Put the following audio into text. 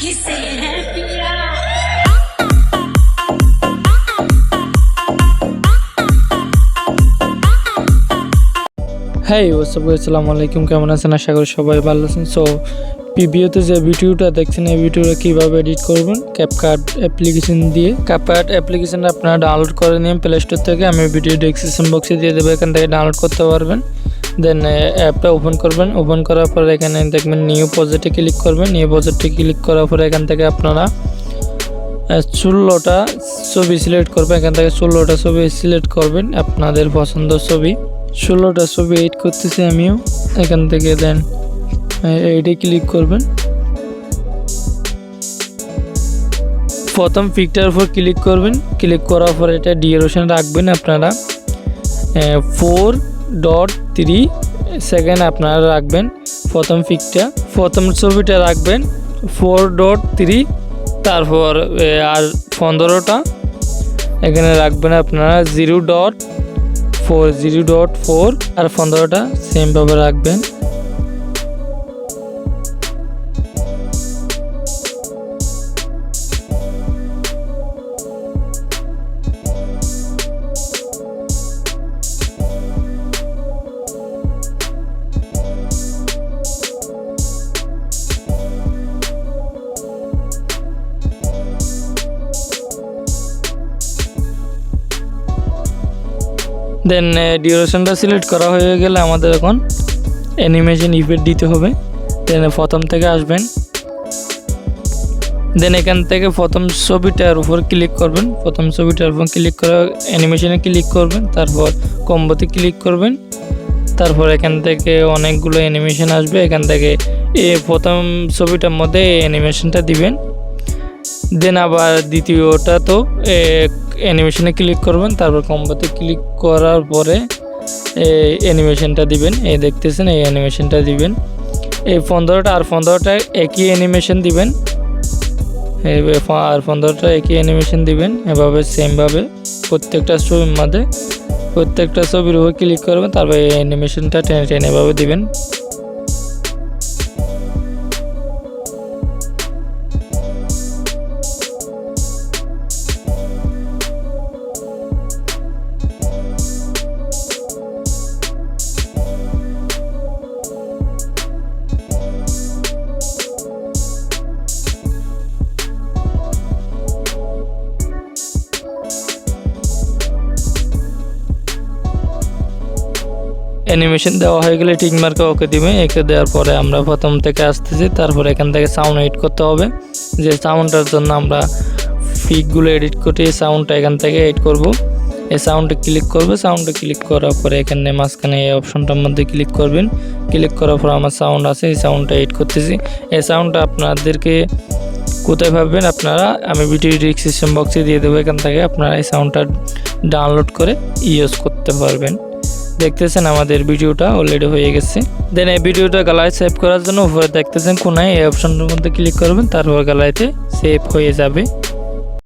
किसे है पिया। হ্যাঁ আসসালামু আলাইকুম, কেমন আছেন? আশা করি সবাই ভালো আছেন। সো ভিডিওতে যে ভিডিওটা দেখছেন এই ভিডিওটা কীভাবে এডিট করবেন ক্যাপকাট অ্যাপ্লিকেশন দিয়ে। ক্যাপকাট অ্যাপ্লিকেশন আপনারা ডাউনলোড করে নিন প্লে স্টোর থেকে, আমি ভিডিও ডেসক্রিপশন বক্সে দিয়ে দেবো, এখান থেকে ডাউনলোড করতে পারবেন। দেন অ্যাপটা ওপেন করবেন, ওপেন করার পর এখানে দেখবেন নিউ প্রজেক্টে ক্লিক করবেন। নিউ প্রজেক্টে ক্লিক করার পরে এখান থেকে আপনারা 16টা ছবি সিলেক্ট করবেন। এখান থেকে 16টা ছবি সিলেক্ট করবেন, আপনাদের পছন্দের ছবি। 16টা ছবি এডিট করতেছি আমিও। এখান থেকে দেন এইটা ক্লিক করবেন। প্রথম পিকটার উপর ক্লিক করবেন, ক্লিক করার পর এটা ডিউরেশন রাখবেন আপনারা 4.3 সেকেন্ড আপনারা রাখবেন। প্রথম পিকটা, প্রথম ছবিটা রাখবেন 4.3, তারপর আর 15টা এখানে রাখবেন আপনারা 0.4 আর 15টা সেমভাবে রাখবেন। দেন ডিউরেশনটা সিলেক্ট করা হয়ে গেলে আমাদের এখন অ্যানিমেশন ইফেক্ট দিতে হবে। দেন প্রথম থেকে আসবেন, দেন এখান থেকে প্রথম ছবিটার উপর ক্লিক করবেন। প্রথম ছবিটার উপর ক্লিক করে অ্যানিমেশনে ক্লিক করবেন, তারপর কম্বোতে ক্লিক করবেন। তারপর এখান থেকে অনেকগুলো অ্যানিমেশন আসবে, এখান থেকে প্রথম ছবিটার মধ্যে অ্যানিমেশনটা দিবেন। দেন আবার দ্বিতীয়টা তো অ্যানিমেশনে ক্লিক করবেন, তারপর কম্বোতে ক্লিক করার পরে অ্যানিমেশনটা দিবেন। এই দেখতেছেন এই অ্যানিমেশনটা দিবেন। এই 15টা আর 15টা একই অ্যানিমেশন দিবেন, আর 15টা একই অ্যানিমেশন দিবেন। এভাবে সেমভাবে প্রত্যেকটা ছবির মধ্যে প্রত্যেকটা ছবির উপর ক্লিক করবেন, তারপর এই অ্যানিমেশনটা টেনে টেনে এভাবে দিবেন। অ্যানিমেশন দেওয়া হয়ে গেলে টিক মার্কে ওকে দিবে। একে দেওয়ার পরে আমরা প্রথম থেকে আসতেছি, তারপর এখান থেকে সাউন্ড এডিট করতে হবে। যে সাউন্ডটার জন্য আমরা পিকগুলো এডিট করে এই সাউন্ডটা এখান থেকে এডিট করব। এই সাউন্ডে ক্লিক করবে, সাউন্ডে ক্লিক করার পরে এখানে মাঝখানে এই অপশনটার মধ্যে ক্লিক করবেন। ক্লিক করার পর আমার সাউন্ড আছে, এই সাউন্ডটা এডিট করতেছি। এই সাউন্ডটা আপনাদেরকে কোথায় পাবেন আপনারা, আমি ভিডিও ডেসক্রিপশন বক্সে দিয়ে দেবো, এখান থেকে আপনারা এই সাউন্ডটা ডাউনলোড করে ইউজ করতে পারবেন। দেখতেছেন আমাদের ভিডিওটা অলরেডি হয়ে গেছে। দেন এই ভিডিওটা গ্যালারি সেভ করার জন্য উপরে দেখতেছেন কোনায় এই অপশনটার মধ্যে ক্লিক করবেন, তারপর গ্যালারিতে সেভ হয়ে যাবে।